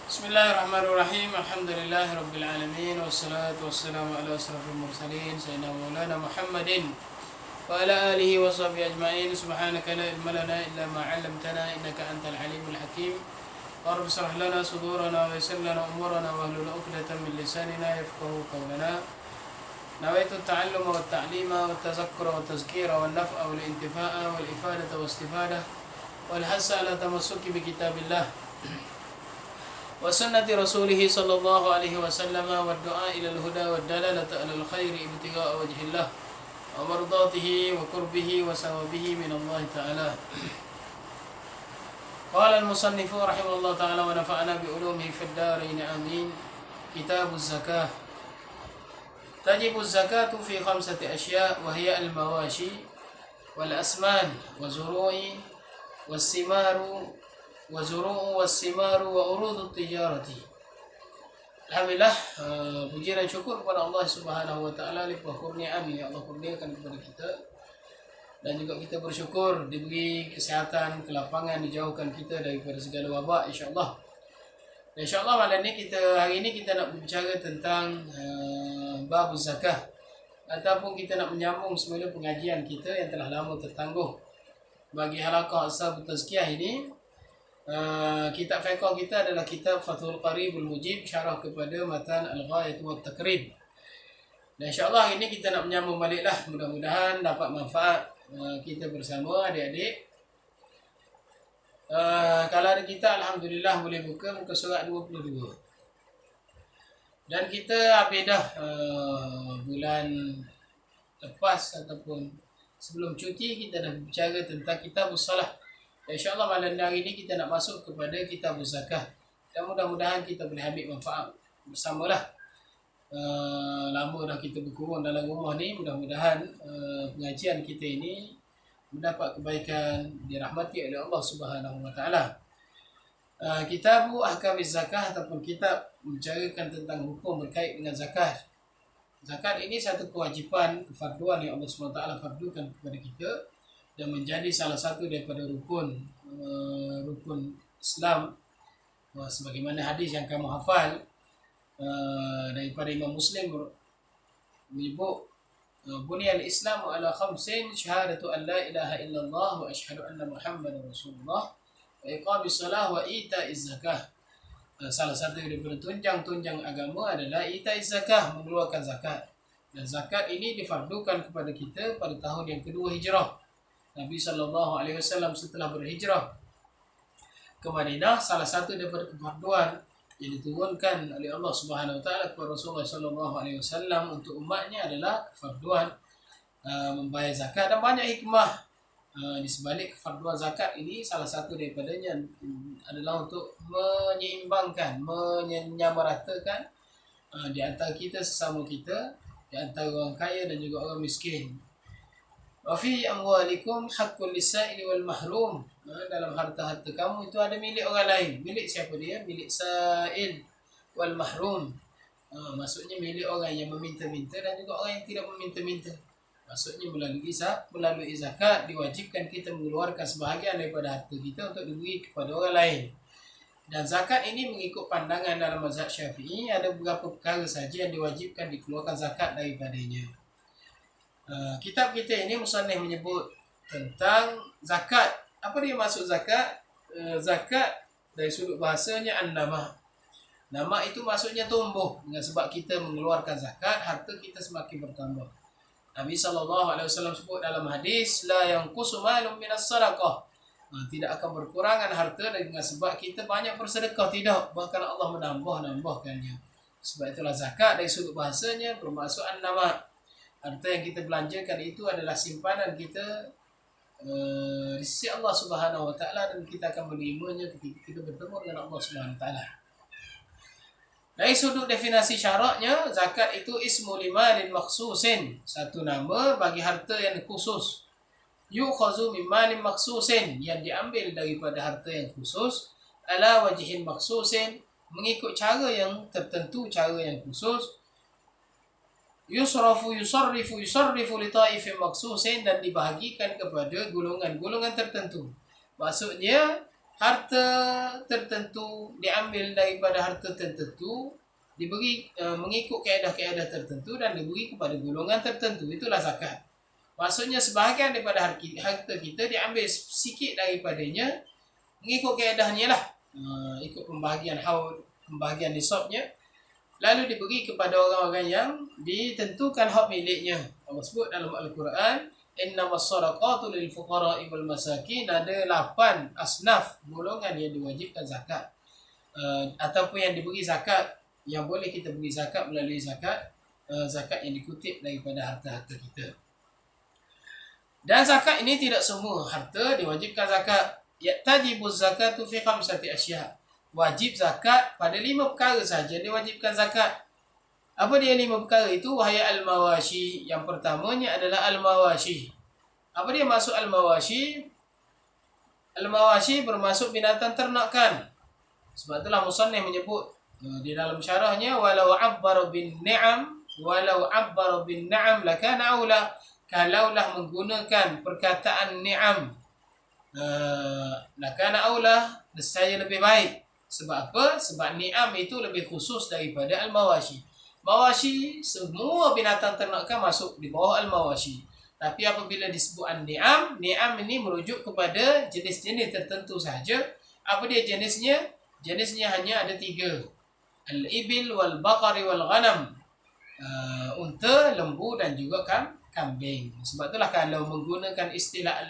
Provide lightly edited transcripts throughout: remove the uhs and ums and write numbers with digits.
Bismillahirrahmanirrahim. Alhamdulillahi alamin wassalatu wassalamu ala asrafil mursalin sayyidina maulana Muhammadin wa ala alihi wa sahbihi ajma'in. Subhanaka la ilma lana illa ma 'allamtana innaka antal alimul hakim. Rabb shrah lana sudurana wa yassir lana umurana wahlul 'uqdatam min lisanina yafqahu qawlana. Nawaitu at-ta'alluma wat ta'lima wat tazakkura wat tazkira wan naf'a wal intifa'a wal ifadata was istifadah wal hassa ala tamassuki bi kitabillah وسنة رسوله صلى الله عليه وسلم والدعاء إلى الهدى والدلالة على الخير ابتغاء وجه الله ومرضاته وقربه وثوابه من الله تعالى. قال المصنف رحمه الله تعالى ونفعنا بعلومه في الدارين آمين. كتاب الزكاة. تجب الزكاة في 5 أشياء وهي المواشي والأسمان وزروع والثمار والثمار وعروض التجارة. Alhamdulillah, puji dan syukur kepada Allah Subhanahu wa taala limpah kurnia yang Allah kurniakan kepada kita, dan juga kita bersyukur diberi kesehatan, kelapangan, dijauhkan kita daripada segala wabak insyaallah. Dan insyaallah hari ini kita nak berbicara tentang bab zakah, ataupun kita nak menyambung semula pengajian kita yang telah lama tertangguh bagi halaqah Ashab Tazkiyah ini. Kitab fiqh kita adalah kitab Fathul Qaribul Mujib, syarah kepada matan Al-Ghayat wa Taqrib. Dan insyaAllah hari ini kita nak menyambung baliklah, mudah-mudahan dapat manfaat kita bersama adik-adik. Kalau ada kita, Alhamdulillah boleh buka muka surat 22. Dan kita habis dah bulan lepas ataupun sebelum cuti, kita dah bicara tentang kitab Salah. InsyaAllah malam hari ini kita nak masuk kepada kitab zakah, dan mudah-mudahan kita boleh ambil manfaat bersamalah. Lama dah kita berkurung dalam rumah ni, mudah-mudahan pengajian kita ini mendapat kebaikan, dirahmati oleh Allah Subhanahu wa taala. Kitab Ahkamiz Zakah ataupun kitab membicarakan tentang hukum berkait dengan zakat. Zakat ini satu kewajipan, kefarduan yang Allah Subhanahu wa taala fardukan kepada kita, dan menjadi salah satu daripada rukun Islam, sebagaimana hadis yang kamu hafal daripada Imam Muslim menyebut, buniyal Islamu ala khamsin, syahadatu an la ilaha illallah wa asyhadu anna Muhammadar Rasulullah wa iqamis shalah wa ita'iz zakah. Salah satu daripada tunjang-tunjang agama adalah ita'iz zakah, mengeluarkan zakat. Dan zakat ini difardukan kepada kita pada tahun yang kedua hijrah. Nabi SAW setelah berhijrah ke Madinah, salah satu daripada kefarduan yang diturunkan oleh Allah Subhanahu wa taala kepada Rasulullah SAW untuk umatnya adalah kefarduan membayar zakat. Dan banyak hikmah di sebalik kefarduan zakat ini. Salah satu daripadanya adalah untuk menyeimbangkan, menyamaratakan di antara kita sesama kita, di antara orang kaya dan juga orang miskin. Wa fi amwalikum haqqul lis-sa'ili wal mahrum. Dalam harta-harta kamu itu ada milik orang lain. Milik siapa dia? Milik sa'il wal mahrum. Maksudnya milik orang yang meminta-minta dan juga orang yang tidak meminta-minta. Maksudnya melalui zakat diwajibkan kita mengeluarkan sebahagian daripada harta kita untuk diberi kepada orang lain. Dan zakat ini mengikut pandangan dalam mazhab Syafi'i, ada beberapa perkara saja yang diwajibkan dikeluarkan zakat daripadanya. Kitab kita ini musannif menyebut tentang zakat. Apa dia maksud zakat? Zakat dari sudut bahasanya an-nama. Nama itu maksudnya tumbuh. Dengan sebab kita mengeluarkan zakat, harta kita semakin bertambah. Nabi SAW sebut dalam hadis, la yanqusu malun minas sadaqah. Tidak akan berkurangan harta dengan sebab kita banyak bersedekah. Tidak, bahkan Allah menambahkannya. Sebab itulah zakat dari sudut bahasanya bermaksud an-nama. Harta yang kita belanjakan itu adalah simpanan kita di sisi Allah Subhanahu wa taala, dan kita akan menerimanya ketika kita bertemu dengan Allah Subhanahu wa taala. Dari sudut definisi syaraknya, zakat itu ismu limalin makhsusin, satu nama bagi harta yang khusus. Yu'khazu min malin makhsusin, yang diambil daripada harta yang khusus, ala wajhin makhsusin, mengikut cara yang tertentu, cara yang khusus. Yusarrifu li ta'ifin maksusin, dan dibahagikan kepada golongan-golongan tertentu. Maksudnya harta tertentu diambil daripada harta tertentu, diberi mengikut kaedah-kaedah tertentu dan diberi kepada golongan tertentu, itulah zakat. Maksudnya sebahagian daripada harta kita diambil sikit daripadanya mengikut kaedahnya lah, ikut pembahagian haul, pembahagian nisabnya, lalu diberi kepada orang-orang yang ditentukan hak miliknya. Allah sebut dalam Al-Quran, innamas sadaqatu lil fuqara'i wal masakin, ada 8 asnaf golongan yang diwajibkan zakat, ataupun yang diberi zakat, yang boleh kita beri zakat melalui zakat yang dikutip daripada harta-harta kita. Dan zakat ini tidak semua harta diwajibkan zakat. Tajibuz zakatu fi khamsati asya. Wajib zakat pada 5 perkara saja diwajibkan zakat. Apa dia 5 perkara itu? Wahya al-mawashi. Yang pertamanya adalah al-mawashi. Apa dia maksud al-mawashi? Al-mawashi bermaksud binatang ternakan. Sebab itulah musannif menyebut di dalam syarahnya, walau abbar bin ni'am lakana aula. Kalaulah menggunakan perkataan ni'am, lakana aula, nescaya lebih baik. Sebab apa? Sebab ni'am itu lebih khusus daripada al-mawashi. Mawashi, semua binatang ternakan masuk di bawah al-mawashi. Tapi apabila disebut ni'am, ni'am ini merujuk kepada jenis-jenis tertentu sahaja. Apa dia jenisnya? Jenisnya hanya ada 3. Al-ibil wal baqari wal ghanam. Unta, lembu dan juga kambing. Sebab itulah kalau menggunakan istilah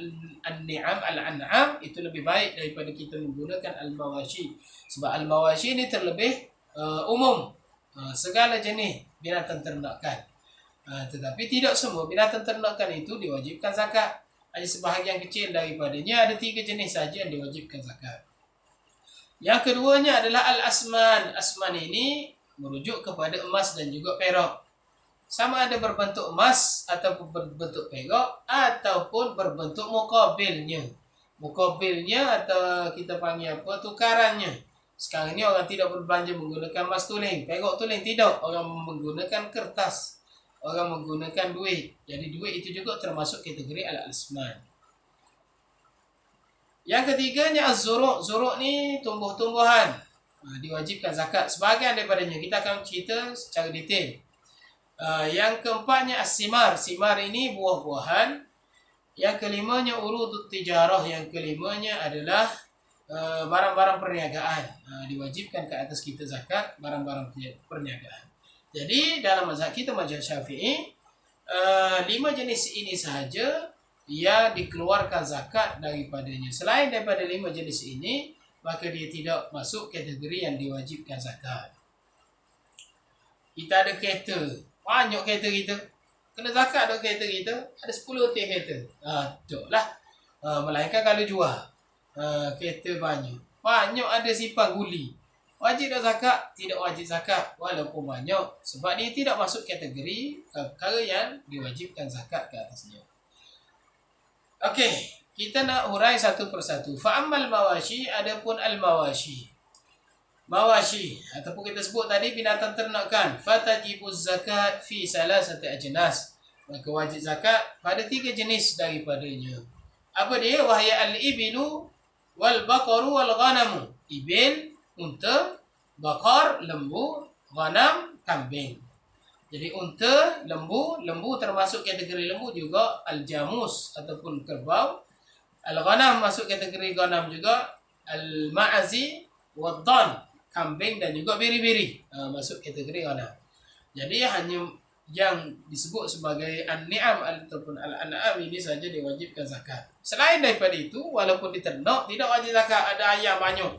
al-ni'am, al-an'am, itu lebih baik daripada kita menggunakan al-mawashi. Sebab al-mawashi ini terlebih umum, segala jenis binatang ternakan. Tetapi tidak semua binatang ternakan itu diwajibkan zakat. Hanya sebahagian kecil daripadanya, ada 3 jenis saja yang diwajibkan zakat. Yang keduanya adalah al-asman. Asman ini merujuk kepada emas dan juga perak. Sama ada berbentuk emas ataupun berbentuk perak ataupun berbentuk muqabilnya. Muqabilnya atau kita panggil apa? Tukarannya. Sekarang ni orang tidak berbelanja menggunakan emas tuling, perak tuling, tidak. Orang menggunakan kertas. Orang menggunakan duit. Jadi duit itu juga termasuk kategori al-asman. Yang ketiganya az-zuru'. Zuru' ni tumbuh-tumbuhan. Diwajibkan zakat. Sebahagian daripadanya kita akan cerita secara detail. Yang keempatnya as-simar. Simar ini buah-buahan. Yang kelimanya urudut tijarah. Yang kelimanya adalah barang-barang perniagaan. Diwajibkan ke atas kita zakat barang-barang perniagaan. Jadi dalam mazhab kita, mazhab Syafi'i, 5 jenis ini sahaja ia dikeluarkan zakat daripadanya. Selain daripada 5 jenis ini, maka dia tidak masuk kategori yang diwajibkan zakat. Kita ada kereta, banyak kereta kita, kena zakat ada kereta kita, ada 10 kereta. Lah. Melainkan kalau jual kereta banyak ada simpan guli, wajib dah zakat? Tidak wajib zakat walaupun banyak, sebab dia tidak masuk kategori perkara yang diwajibkan zakat ke atasnya. Okey, kita nak hurai satu persatu. Fa'ammal mawashi, adapun al-mawashi. Mawashi ataupun kita sebut tadi binatang ternakan, fatajibuz zakat fi salasati ajnas. Maka wajib zakat pada 3 jenis daripadanya. Apa dia? Wahya al-ibilu wal baqaru wal ghanamu. Ibil, unta, baqar, lembu, ghanam, kambing. Jadi unta, lembu termasuk kategori lembu juga al-jamus ataupun kerbau. Al-ghanam masuk kategori ghanam juga. Al-ma'azi wad-dhan, kambing dan juga biri-biri masuk kategori ghanam. Jadi hanya yang disebut sebagai an-ni'am ataupun al-an'am ini saja diwajibkan zakat. Selain daripada itu, walaupun diternak tidak wajib zakat. Ada ayam banyak,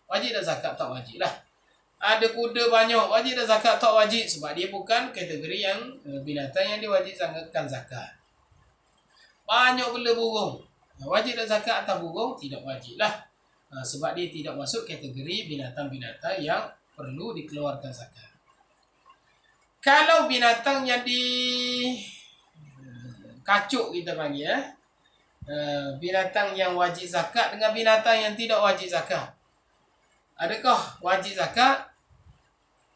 wajib dah zakat? Tak wajib lah. Ada kuda banyak, wajib dah zakat? Tak wajib, sebab dia bukan kategori yang binatang yang diwajibkan zakat. Banyak pula burung, wajib dah zakat atas burung? Tidak wajib lah, sebab dia tidak masuk kategori binatang-binatang yang perlu dikeluarkan zakat. Kalau binatang yang kacuk kita panggil, binatang yang wajib zakat dengan binatang yang tidak wajib zakat, adakah wajib zakat?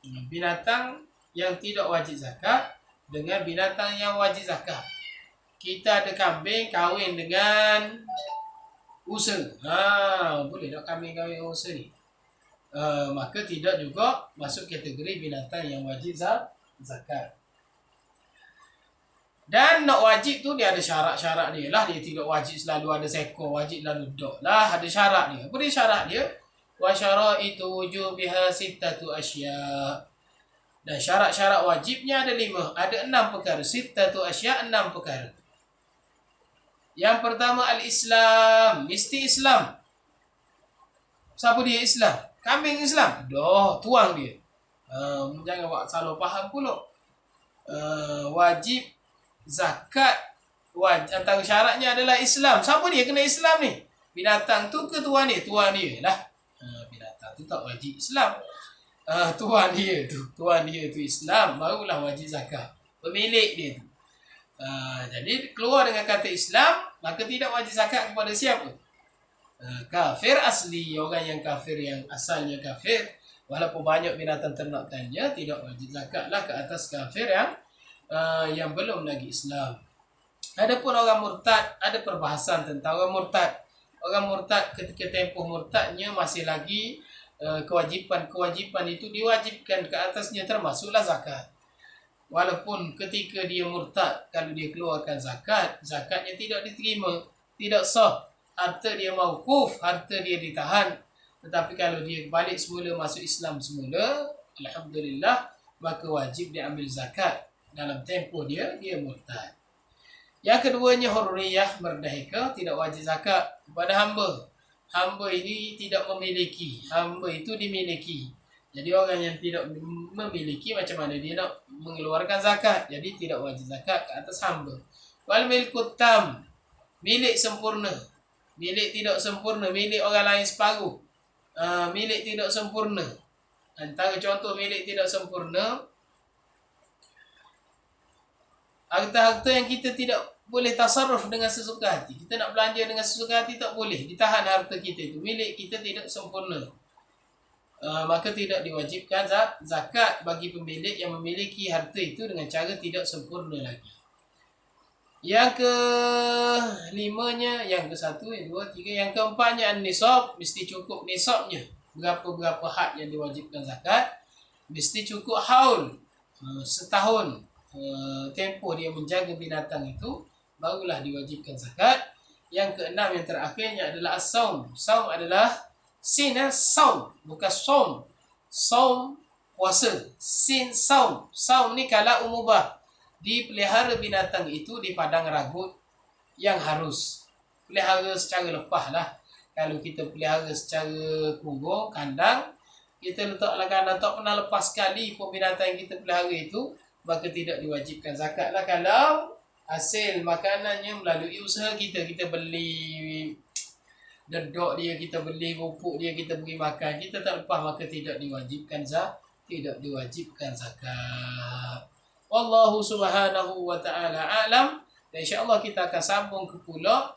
Binatang yang tidak wajib zakat dengan binatang yang wajib zakat. Kita ada kambing kahwin dengan usaha. Boleh tak kambing-kambing usaha ni? Maka tidak juga masuk kategori binatang yang wajib zakat. Dan nak wajib tu dia ada syarat-syarat dia lah. Dia tidak wajib selalu ada seekor, wajib lalu dok lah. Ada syarat dia. Apa dia syarat dia? Wa syaraitu wujubiha sittatu asya. Dan syarat-syarat wajibnya ada 5. Ada 6 perkara. Sittatu asya, 6 perkara. Yang pertama al-Islam. Mesti Islam. Siapa dia Islam? Kambing Islam. Tuang dia. Jangan buat salah faham pula. Wajib zakat, antara syaratnya adalah Islam. Siapa dia kena Islam ni? Binatang tu ke tuan dia? Tuan dia lah. Binatang tu tak wajib Islam. Tuan dia tu Islam, barulah wajib zakat. Pemilik dia tu. Jadi keluar dengan kata Islam, maka tidak wajib zakat kepada siapa? Kafir asli, orang yang kafir, yang asalnya kafir, walaupun banyak binatang ternakannya, tidak wajib zakatlah ke atas kafir yang belum lagi Islam. Adapun orang murtad, ada perbahasan tentang orang murtad. Orang murtad ketika tempoh murtadnya masih lagi kewajipan itu diwajibkan ke atasnya, termasuklah zakat. Walaupun ketika dia murtad, kalau dia keluarkan zakat, zakatnya tidak diterima, tidak sah. Harta dia mauquf, harta dia ditahan. Tetapi kalau dia balik semula, masuk Islam semula, alhamdulillah, maka wajib dia ambil zakat dalam tempoh dia murtad. Yang keduanya hurriyah, merdeka, tidak wajib zakat kepada hamba. Hamba ini tidak memiliki, hamba itu dimiliki. Jadi orang yang tidak memiliki, macam mana dia nak mengeluarkan zakat? Jadi tidak wajib zakat ke atas hamba. Wal milkut tam, milik sempurna. Milik tidak sempurna, milik orang lain separuh. Milik tidak sempurna. Antara contoh milik tidak sempurna, harta-harta yang kita tidak boleh tasarruf dengan sesuka hati. Kita nak belanja dengan sesuka hati, tak boleh. Ditahan harta kita itu. Milik kita tidak sempurna. Maka tidak diwajibkan zakat bagi pemilik yang memiliki harta itu dengan cara tidak sempurna lagi. Yang kelimanya, yang ke satu, yang dua, tiga, yang keempatnya an-nisab, mesti cukup nisabnya. Berapa-berapa hak yang diwajibkan zakat, mesti cukup haul, setahun tempoh dia menjaga binatang itu, barulah diwajibkan zakat. Yang keenam, yang terakhirnya adalah as-saum. Saum adalah sin, saum, bukan som. Saum puasa, sin saum. Saum ni kalau umubah, dipelihara binatang itu di padang ragut yang harus. Pelihara secara lepas lah. Kalau kita pelihara secara kurung, kandang, kita letaklah kandang, tak pernah lepas sekali pun binatang yang kita pelihara itu, maka tidak diwajibkan zakat lah. Kalau hasil makanannya melalui usaha kita beli dedok dia, kita beli rupuk dia, kita beri makan, kita tak lepas, maka tidak diwajibkan zakat. Wallahu subhanahu wa ta'ala a'lam. Dan insyaAllah kita akan sambung ke pula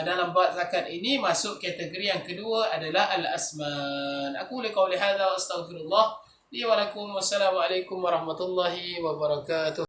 dalam bab zakat ini. Masuk kategori yang kedua adalah al-asman. Aku boleh qawli hadha wa astaghfirullah li wa lakum. Wassalamualaikum warahmatullahi wabarakatuh.